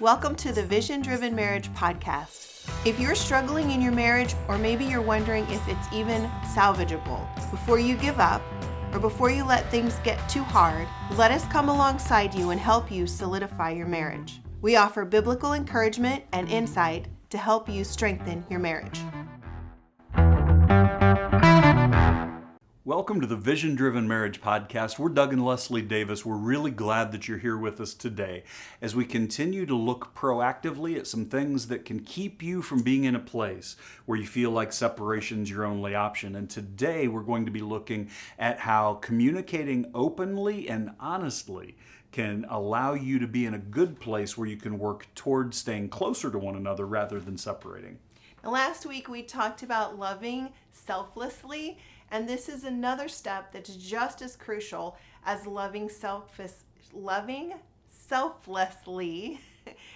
Welcome to the Vision Driven Marriage Podcast. If you're struggling in your marriage, or maybe you're wondering if it's even salvageable, before you give up or before you let things get too hard, let us come alongside you and help you solidify your marriage. We offer biblical encouragement and insight to help you strengthen your marriage. Welcome to the Vision Driven Marriage Podcast. We're Doug and Leslie Davis. We're really glad that you're here with us today as we continue to look proactively at some things that can keep you from being in a place where you feel like separation's your only option. And today we're going to be looking at how communicating openly and honestly can allow you to be in a good place where you can work towards staying closer to one another rather than separating. Now, last week we talked about loving selflessly. And this is another step that's just as crucial as loving selflessly,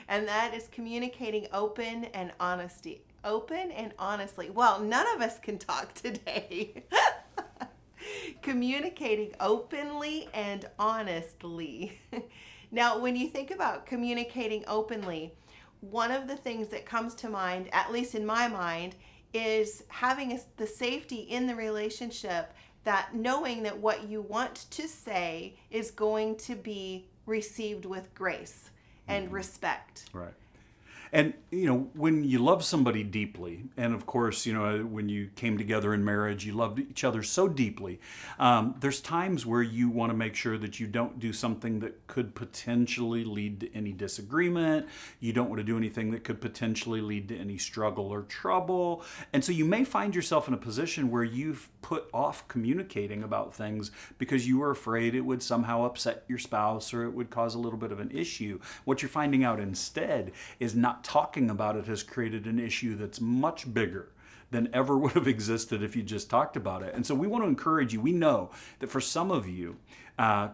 and that is communicating open and honestly. Well, none of us can talk today. Communicating openly and honestly. Now, when you think about communicating openly, one of the things that comes to mind, at least in my mind, is having the safety in the relationship, that knowing that what you want to say is going to be received with grace and respect. Right. And, when you love somebody deeply, and of course, when you came together in marriage, you loved each other so deeply, there's times where you want to make sure that you don't do something that could potentially lead to any disagreement. You don't want to do anything that could potentially lead to any struggle or trouble. And so you may find yourself in a position where you've put off communicating about things because you were afraid it would somehow upset your spouse or it would cause a little bit of an issue. What you're finding out instead is not talking about it has created an issue that's much bigger than ever would have existed if you just talked about it. And so we want to encourage you. We know that for some of you,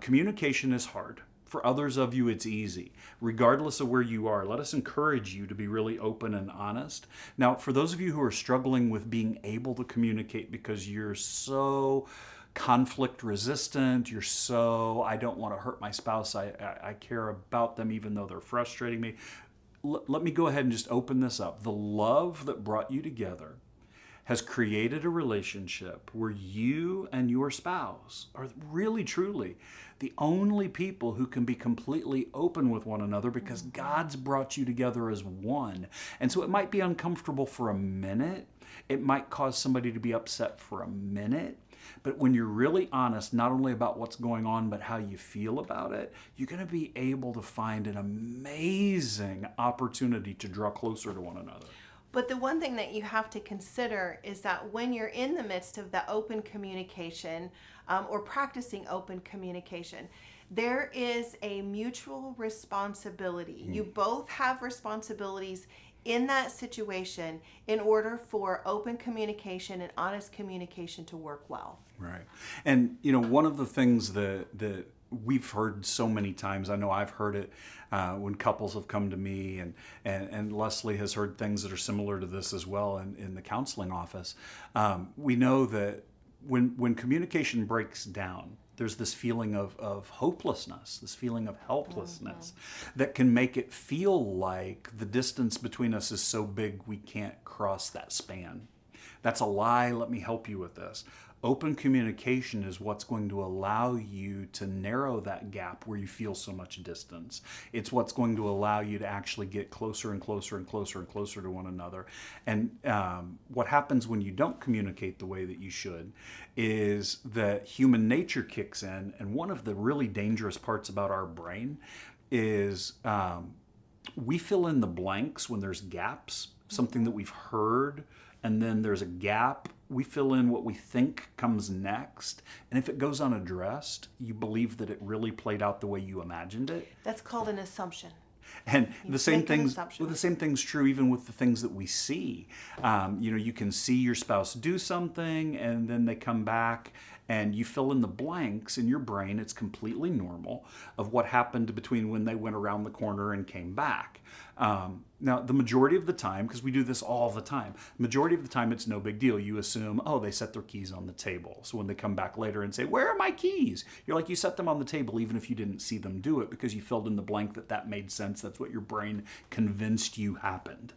communication is hard. For others of you, it's easy. Regardless of where you are, let us encourage you to be really open and honest. Now, for those of you who are struggling with being able to communicate because you're so conflict resistant, I don't want to hurt my spouse, I care about them even though they're frustrating me. Let me go ahead and just open this up. The love that brought you together has created a relationship where you and your spouse are really, truly the only people who can be completely open with one another because God's brought you together as one. And so it might be uncomfortable for a minute. It might cause somebody to be upset for a minute. But when you're really honest, not only about what's going on, but how you feel about it, you're going to be able to find an amazing opportunity to draw closer to one another. But the one thing that you have to consider is that when you're in the midst of the open communication or practicing open communication, there is a mutual responsibility. You both have responsibilities in that situation in order for open communication and honest communication to work well. Right. And, one of the things that we've heard so many times, I know I've heard it when couples have come to me, and Leslie has heard things that are similar to this as well in the counseling office. We know that when communication breaks down, there's this feeling of hopelessness, this feeling of helplessness that can make it feel like the distance between us is so big we can't cross that span. That's a lie. Let me help you with this. Open communication is what's going to allow you to narrow that gap where you feel so much distance. It's what's going to allow you to actually get closer and closer and closer and closer to one another. And what happens when you don't communicate the way that you should is that human nature kicks in. And one of the really dangerous parts about our brain is we fill in the blanks when there's gaps, something that we've heard, and then there's a gap. We fill in what we think comes next. And if it goes unaddressed, you believe that it really played out the way you imagined it. That's called an assumption. And the same thing's true even with the things that we see. You can see your spouse do something and then they come back and you fill in the blanks in your brain. It's completely normal of what happened between when they went around the corner and came back. Now, the majority of the time, because we do this all the time, majority of the time it's no big deal. You assume, oh, they set their keys on the table. So when they come back later and say, where are my keys? You're like, you set them on the table even if you didn't see them do it because you filled in the blank that made sense. That's what your brain convinced you happened.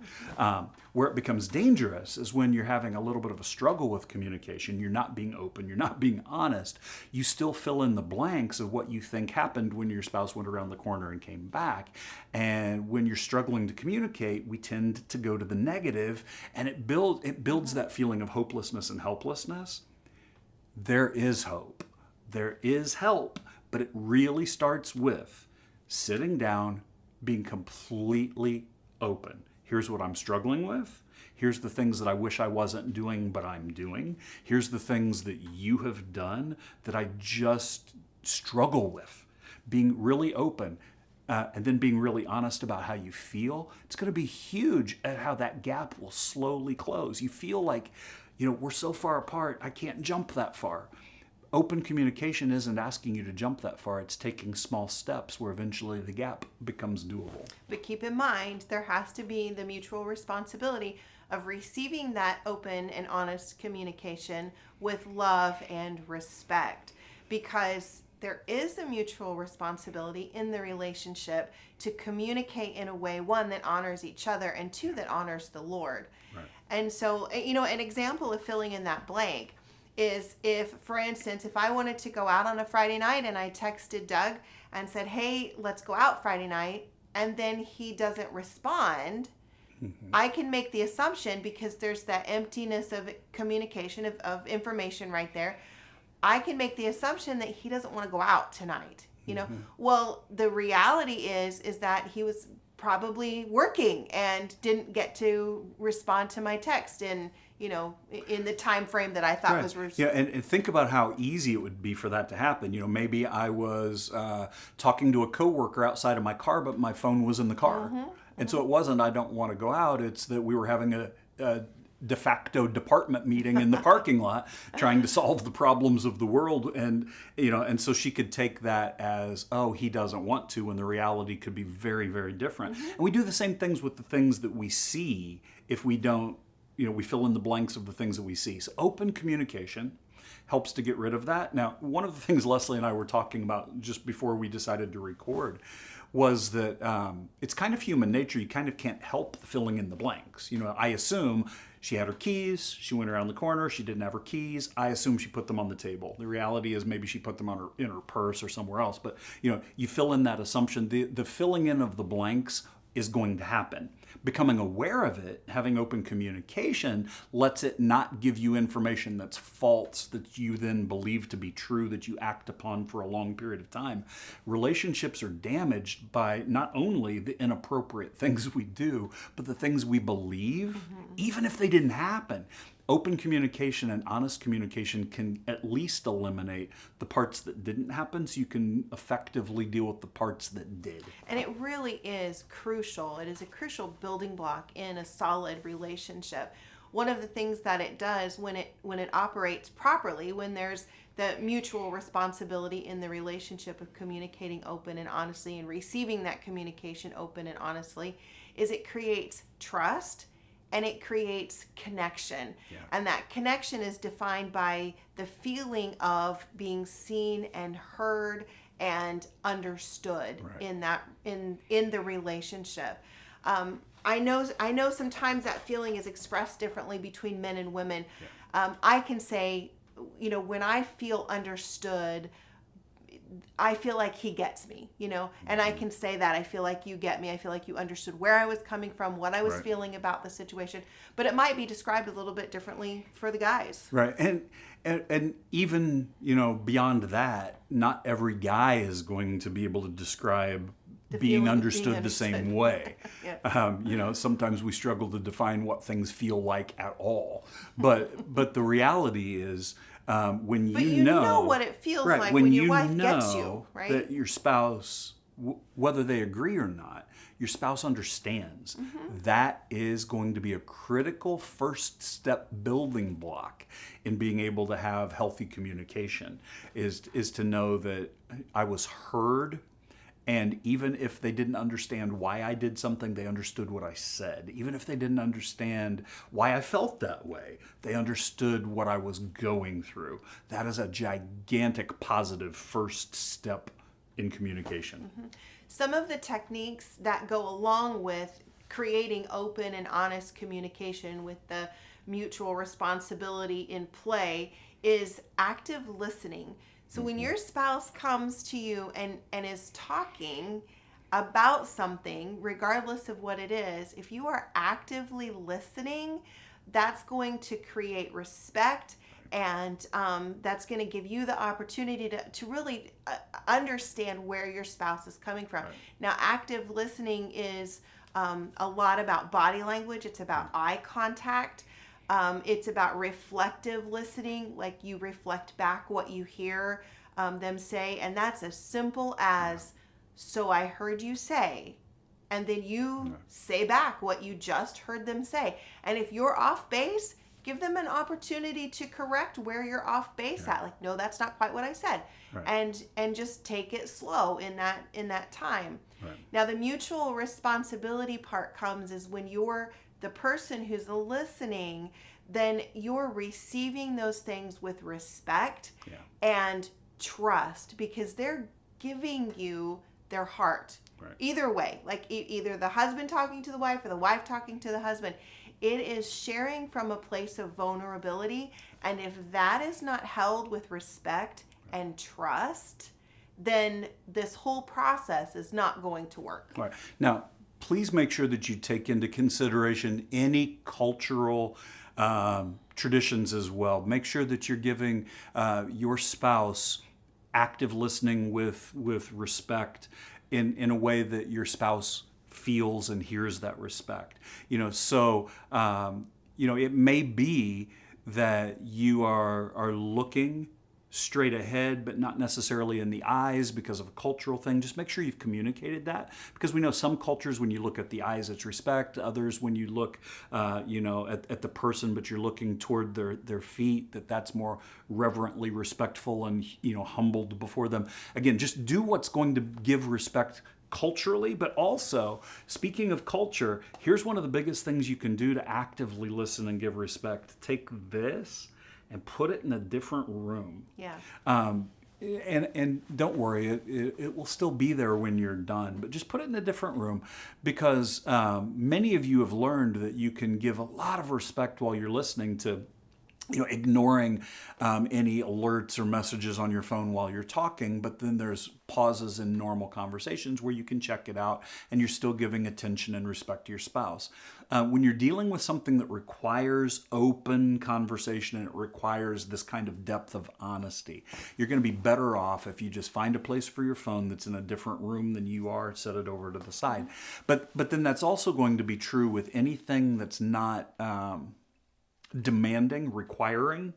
Where it becomes dangerous is when you're having a little bit of a struggle with communication. You're not being open. You're not being honest. You still fill in the blanks of what you think happened when your spouse went around the corner and came back. And when you're struggling to communicate, we tend to go to the negative, and it builds that feeling of hopelessness and helplessness. There is hope. There is help, but it really starts with sitting down, being completely open. Here's what I'm struggling with. Here's the things that I wish I wasn't doing, but I'm doing. Here's the things that you have done that I just struggle with. Being really open. And then being really honest about how you feel, it's going to be huge at how that gap will slowly close. You feel like, we're so far apart, I can't jump that far. Open communication isn't asking you to jump that far. It's taking small steps where eventually the gap becomes doable. But keep in mind, there has to be the mutual responsibility of receiving that open and honest communication with love and respect, because there is a mutual responsibility in the relationship to communicate in a way, one, that honors each other, and two, that honors the Lord. Right. And so, an example of filling in that blank is if, for instance, if I wanted to go out on a Friday night and I texted Doug and said, hey, let's go out Friday night, and then he doesn't respond, I can make the assumption, because there's that emptiness of communication, of information right there, I can make the assumption that he doesn't want to go out tonight. Well, the reality is that he was probably working and didn't get to respond to my text in the time frame that I thought was yeah. And think about how easy it would be for that to happen. Maybe I was talking to a coworker outside of my car, but my phone was in the car, and so it wasn't I don't want to go out. It's that we were having a de facto department meeting in the parking lot trying to solve the problems of the world, and so she could take that as, oh, he doesn't want to, when the reality could be very, very different. And we do the same things with the things that we see. If we don't, we fill in the blanks of the things that we see. So open communication helps to get rid of that. Now, one of the things Leslie and I were talking about just before we decided to record was that it's kind of human nature. You kind of can't help filling in the blanks. I assume she had her keys, she went around the corner, she didn't have her keys. I assume she put them on the table. The reality is maybe she put them in her purse or somewhere else. But you fill in that assumption. The filling in of the blanks is going to happen. Becoming aware of it, having open communication, lets it not give you information that's false, that you then believe to be true, that you act upon for a long period of time. Relationships are damaged by not only the inappropriate things we do, but the things we believe, even if they didn't happen. Open communication and honest communication can at least eliminate the parts that didn't happen, so you can effectively deal with the parts that did. And it really is crucial. It is a crucial building block in a solid relationship. One of the things that it does when it operates properly, when there's the mutual responsibility in the relationship of communicating open and honestly and receiving that communication open and honestly, is it creates trust. And it creates connection. Yeah. And that connection is defined by the feeling of being seen and heard and understood in the relationship. I know sometimes that feeling is expressed differently between men and women. Yeah. I can say, when I feel understood, I feel like he gets me, and I can say that I feel like you get me. I feel like you understood where I was coming from, what I was feeling about the situation, but it might be described a little bit differently for the guys. Right. And even, beyond that, not every guy is going to be able to describe being understood the same way. Yeah. Sometimes we struggle to define what things feel like at all, but the reality is, when you know what it feels like when your wife gets you, right? That your spouse, whether they agree or not, your spouse understands. That is going to be a critical first step building block in being able to have healthy communication, is to know that I was heard And even if they didn't understand why I did something, they understood what I said. Even if they didn't understand why I felt that way, they understood what I was going through. That is a gigantic positive first step in communication. Mm-hmm. Some of the techniques that go along with creating open and honest communication with the mutual responsibility in play is active listening. So when your spouse comes to you and is talking about something, regardless of what it is, if you are actively listening, that's going to create respect, and that's going to give you the opportunity to really understand where your spouse is coming from. Right. Now, active listening is a lot about body language. It's about eye contact. It's about reflective listening, like you reflect back what you hear them say. And that's as simple as, so I heard you say, and then you say back what you just heard them say. And if you're off base, give them an opportunity to correct where you're off base at. Like, no, that's not quite what I said. Right. And just take it slow in that time. Right. Now, the mutual responsibility part comes is when you're the person who's listening, then you're receiving those things with respect and trust, because they're giving you their heart. Right. Either way, like either the husband talking to the wife or the wife talking to the husband, it is sharing from a place of vulnerability. And if that is not held with respect and trust, then this whole process is not going to work. Right. Now, please make sure that you take into consideration any cultural traditions as well. Make sure that you're giving your spouse active listening with respect in a way that your spouse feels and hears that respect. So it may be that you are looking straight ahead, but not necessarily in the eyes because of a cultural thing. Just make sure you've communicated that, because we know some cultures, when you look at the eyes, it's respect. Others, when you look, at the person, but you're looking toward their feet, that's more reverently respectful and, humbled before them. Again, just do what's going to give respect culturally, but also, speaking of culture, here's one of the biggest things you can do to actively listen and give respect. Take this and put it in a different room. Yeah. And don't worry, it will still be there when you're done, but just put it in a different room, because many of you have learned that you can give a lot of respect while you're listening to, ignoring any alerts or messages on your phone while you're talking, but then there's pauses in normal conversations where you can check it out and you're still giving attention and respect to your spouse. When you're dealing with something that requires open conversation and it requires this kind of depth of honesty, you're going to be better off if you just find a place for your phone that's in a different room than you are, set it over to the side. But then that's also going to be true with anything that's not demanding, requiring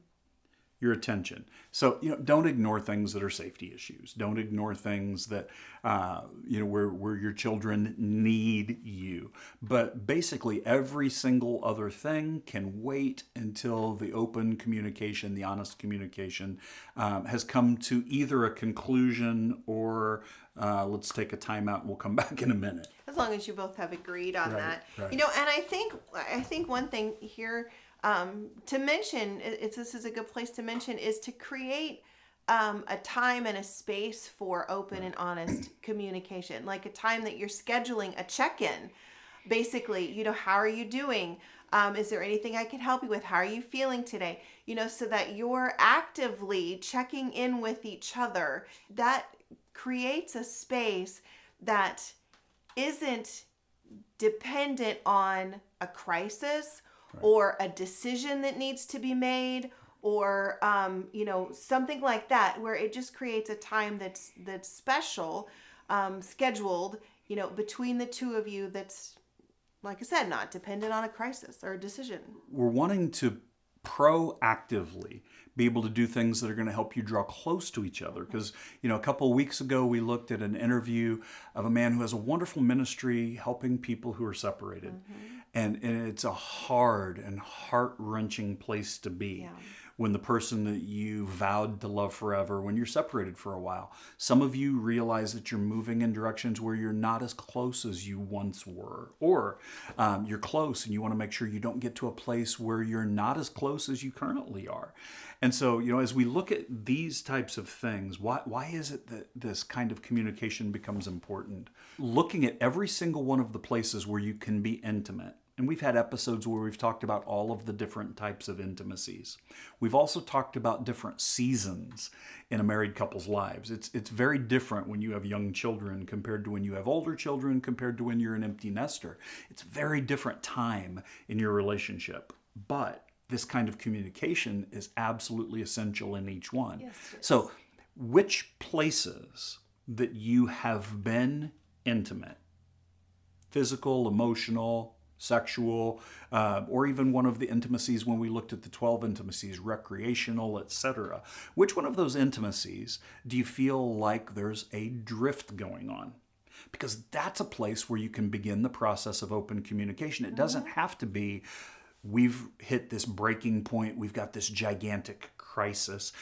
your attention. So, don't ignore things that are safety issues. Don't ignore things that, where your children need you. But basically, every single other thing can wait until the open communication, the honest communication, has come to either a conclusion or let's take a timeout and we'll come back in a minute. As long as you both have agreed on that. Right. And I think one thing here to mention, this is a good place to mention, is to create a time and a space for open and honest communication, like a time that you're scheduling a check-in. Basically, how are you doing? Is there anything I can help you with? How are you feeling today? So that you're actively checking in with each other. That creates a space that isn't dependent on a crisis or a decision that needs to be made, or something like that, where it just creates a time that's special, scheduled, between the two of you, that's, like I said, not dependent on a crisis or a decision. We're wanting to proactively be able to do things that are going to help you draw close to each other. Because, a couple of weeks ago, we looked at an interview of a man who has a wonderful ministry helping people who are separated. Mm-hmm. And it's a hard and heart-wrenching place to be. Yeah. when the person that you vowed to love forever, when you're separated for a while. Some of you realize that you're moving in directions where you're not as close as you once were, or you're close and you want to make sure you don't get to a place where you're not as close as you currently are. And so, as we look at these types of things, why is it that this kind of communication becomes important? Looking at every single one of the places where you can be intimate. And we've had episodes where we've talked about all of the different types of intimacies. We've also talked about different seasons in a married couple's lives. It's very different when you have young children compared to when you have older children, compared to when you're an empty nester. It's a very different time in your relationship. But this kind of communication is absolutely essential in each one. Yes, so which places that you have been intimate, physical, emotional, sexual, or even one of the intimacies when we looked at the 12 intimacies, recreational, etc. Which one of those intimacies do you feel like there's a drift going on? Because that's a place where you can begin the process of open communication. It doesn't have to be, we've hit this breaking point, we've got this gigantic crisis.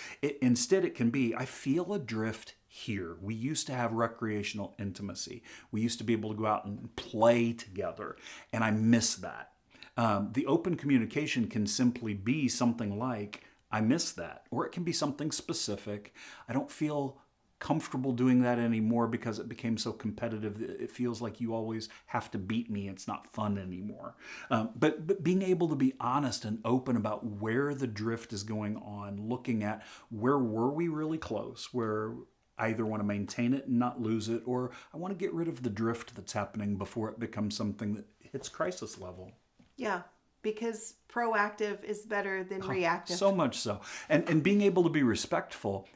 Instead, it can be, I feel a drift here. We used to have recreational intimacy. We used to be able to go out and play together, and I miss that. The open communication can simply be something like, I miss that. Or it can be something specific. I don't feel comfortable doing that anymore because it became so competitive. It feels like you always have to beat me. It's not fun anymore. But being able to be honest and open about where the drift is going on, looking at where were we really close, where I either want to maintain it and not lose it, or I want to get rid of the drift that's happening before it becomes something that hits crisis level. Yeah, because proactive is better than reactive. So much so. And being able to be respectful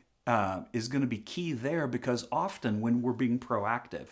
is going to be key there, because often when we're being proactive,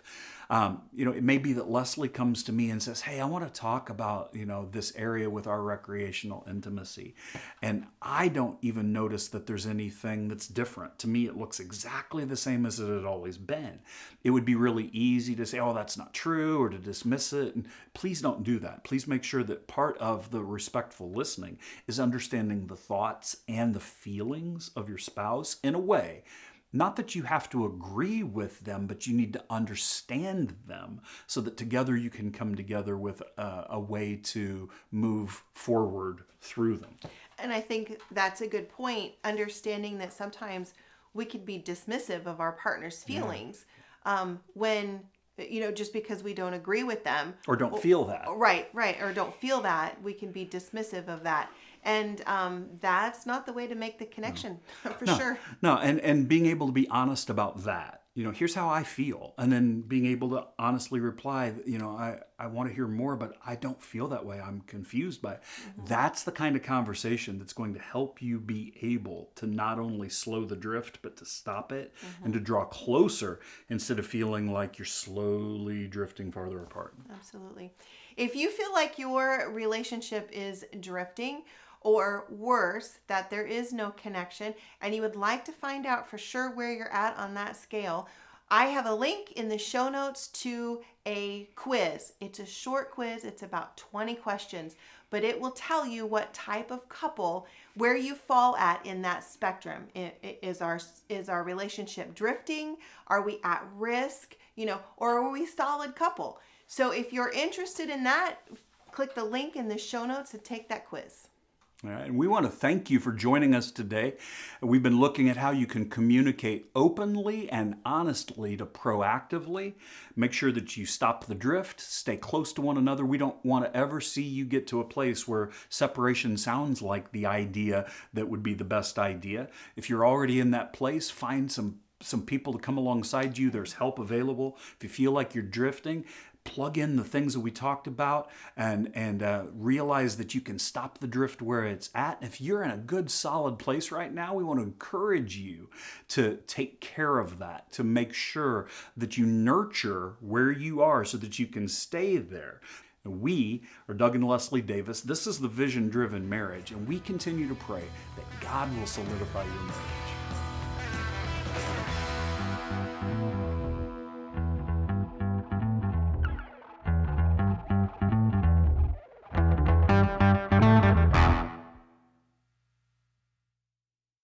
it may be that Leslie comes to me and says, hey, I want to talk about, this area with our recreational intimacy. And I don't even notice that there's anything that's different. To me, it looks exactly the same as it had always been. It would be really easy to say, oh, that's not true, or to dismiss it. And please don't do that. Please make sure that part of the respectful listening is understanding the thoughts and the feelings of your spouse in a way. Not that you have to agree with them, but you need to understand them so that together you can come together with a way to move forward through them. And I think that's a good point, understanding that sometimes we could be dismissive of our partner's feelings when, just because we don't agree with them. Or don't feel that. Right. Or don't feel that. We can be dismissive of that. And that's not the way to make the connection, for sure. No, and being able to be honest about that. Here's how I feel. And then being able to honestly reply, I want to hear more, but I don't feel that way. I'm confused by it. Mm-hmm. That's the kind of conversation that's going to help you be able to not only slow the drift, but to stop it and to draw closer instead of feeling like you're slowly drifting farther apart. Absolutely. If you feel like your relationship is drifting, or worse, that there is no connection, and you would like to find out for sure where you're at on that scale, I have a link in the show notes to a quiz. It's a short quiz. It's about 20 questions, but it will tell you what type of couple, where you fall at in that spectrum. Is our relationship drifting? Are we at risk? Or are we a solid couple? So if you're interested in that, click the link in the show notes to take that quiz. All right, and we want to thank you for joining us today. We've been looking at how you can communicate openly and honestly to proactively. Make sure that you stop the drift, stay close to one another. We don't want to ever see you get to a place where separation sounds like the idea that would be the best idea. If you're already in that place, find some people to come alongside you. There's help available. If you feel like you're drifting, plug in the things that we talked about and realize that you can stop the drift where it's at. If you're in a good, solid place right now, we want to encourage you to take care of that, to make sure that you nurture where you are so that you can stay there. We are Doug and Leslie Davis. This is the Vision Driven Marriage, and we continue to pray that God will solidify your marriage.